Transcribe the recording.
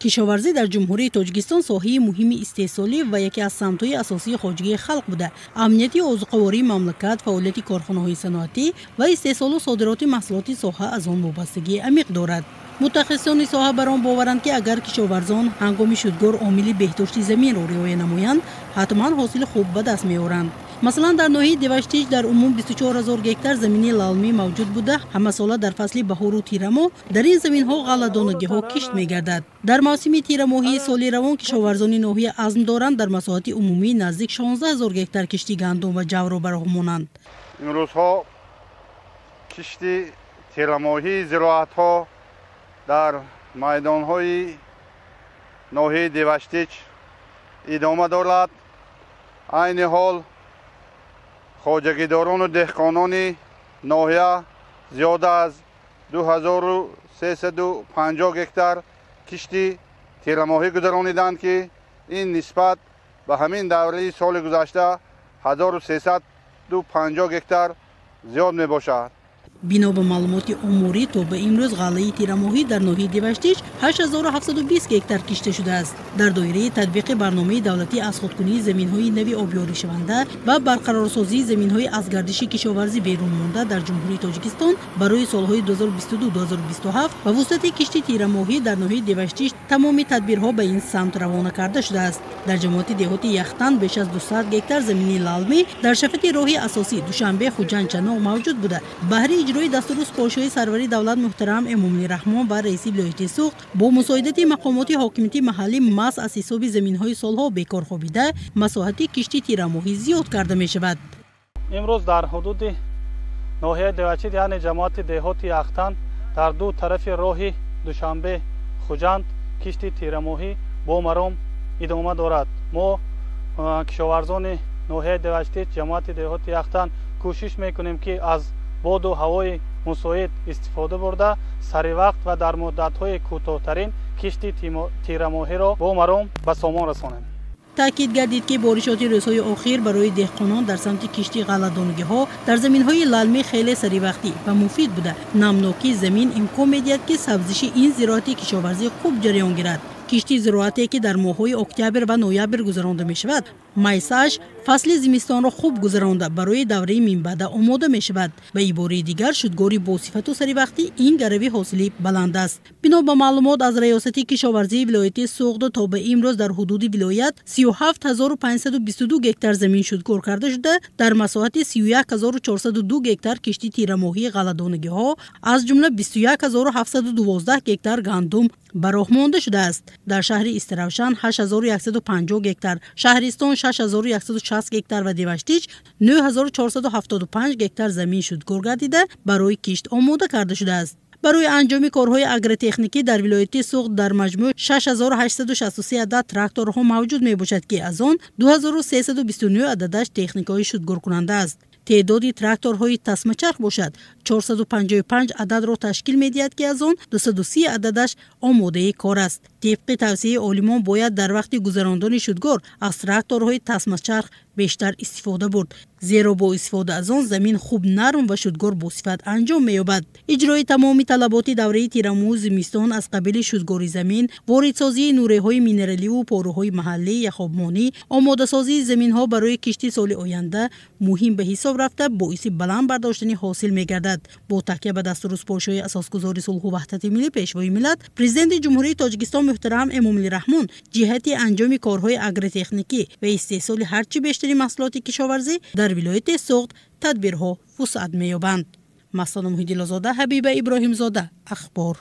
کشاورزی در جمهوری تاجیکستان ساحه مهم استحصالی و یکی از سمت‌های اساسی خواجگی خلق بوده. امنیت اوضاع‌واری مملکت، فعالیت کارخانه‌های صنعتی و استحصال و صادرات محصولات ساحه از آن وابستگی عمیق دارد. متخصصان ساحه بر آن باورند که اگر کشاورزان هنگام شودگار عامل بهداشت زمین را رعایت نمایند، حتما حاصل خوب به دست می‌آورند. مثلا در ناحیه دیوشتیج در عموم 24000 گکتار زمین لالمی موجود بوده. همه ساله در فصل بهار و تیر ماه در این زمین‌ها غله‌دانگی‌ها کشت می‌گردد. در موسم تیر ماهی سال روان کشاورزان ناحیه عزم دارند در مساحت عمومی نزدیک 16000 گکتار کشتی گندم و جو را برآورده. امروزها کشتی تیر ماهی زراعت‌ها در میدان‌های ناحیه دیوشتیج ادامه دارد. عین حال خواجگیداران و دهقانان ناحیه زیاده از 2350 گکتار کشتی تیرماهی گذرانیدند که این نسبت به همین دوره سال گذشته 1350 گکتار زیاد می باشد. بنا به معلومات عمومی تا به امروز غله تیرماهی در ناحیه دیوشتیج 8720 گکتار کشته شده است. در دایره تطبیق برنامه دولتی از خودکنی زمین‌های نوی آبیاری شونده و برقرارسازی زمین‌های از گردش کشاورزی بیرون مانده در جمهوری تاجیکستان برای سال‌های 2022-2027 و وسعت کشتی تیرماهی در ناحیه دیوشتیج تمام تدبیرها به این سمت روانه کرده شده است. در جماعت دهاتی یختن بیش از 200 گکتار زمین لالمی در شفت راهی اساسی دوشنبه خوجند چناق موجود بوده. بهره اجرای دستور پادشاهی سروری دولت محترم امام رحمان و رئیس ولایت سوخت با مساعدت مقامات حاکمیتی محلی محض از حساب زمین‌های سالها بیکار خوابیده مساحت کشتی تیرماهی زیاد کرده می شود. امروز در حدود ناحیه دیوشتیج یعنی جماعت دهاتی یختن در دو طرف راه دوشنبه خوجند کشتی تیرماهی با مرام ادامه دارد. ما کشاورزان ناحیه دیوشتیج جماعت دهاتی یختن کوشش میکنیم که از باد و هوای مساعد استفاده برده سری وقت و در مدت‌های کوتاه‌ترین کشتی تیرماهی را با مرام به سامان رسانیم. تاکید گردید که بارشات روزهای اخیر برای دهقانان در سمت کشتی غله‌دانگی‌ها در زمین‌های لالمی خیلی سری وقتی و مفید بوده. نمناکی زمین امکان می‌دهد که سبزیش این زراعت کشاورزی خوب جریان گیرد. کشتی زراعتی که در ماه‌های اکتبر و نوامبر گذرانده می شود، مایساش فصل زمستان را خوب گذرانده برای دوره منبعد آماده می شود. به عباره دیگر شودگاری با صفت و سری وقتی این گروی حاصلی بلند است. بنا به معلومات از ریاست کشاورزی ولایت سوخت تا به امروز در حدود ولایت 37522 گکتار زمین شودگار کرده شده. در مساحت 31402 گکتار کشتی تیرماهی غله‌دانگی‌ها از جمله 21712 گکتار گندم برآورده شده است. در شهر استراوشن 8150 گکتار، شهرستان 6160 گکتار و دیوشتیج 9475 گکتار زمین شودگار گردیده برای کشت آماده کرده شده است. برای انجام کارهای اگرتکنیکی در ولایت سوخت در مجموع 6863 عدد تراکتورها موجود می باشد که از آن 2329 عددش تکنیکای شودگار کننده است. تعداد تراکتورهای تسمه چرخ باشد 455 عدد را تشکیل می‌دهد که از آن 230 عددش آماده کار است. طبق توصیه عالمان باید در وقت گذراندن شودگار از تراکتورهای تسمه چرخ بیشتر استفاده برد، زیرا با استفاده از آن زمین خوب نرم و شودگار با صفت انجام می‌یابد. اجرای تمامی طلبات دوره تیرماه زمستان از قبیل شودگاری زمین، واردسازی نوره‌های مینرالی و پاروهای محلی یا خوابمانی، آماده‌سازی زمین‌ها برای کشتی سال آینده مهم به حساب رفته باعث بلند برداشتن حاصل می‌گردد. با تکیه به دستور پادشاهی اساسگذار صلح و وحدت ملی پیشوای ملت، پرزیدنت جمهوری تاجیکستان محترم امام رحمان جهت انجام کارهای اگرتکنیکی و استحصال هرچی بیشتری محصولات کشاورزی در ولایت سوخت تدبیرها وسعت می‌یابند. مستان محیدی لازاده، حبیب ابراهیم زاده، اخبار.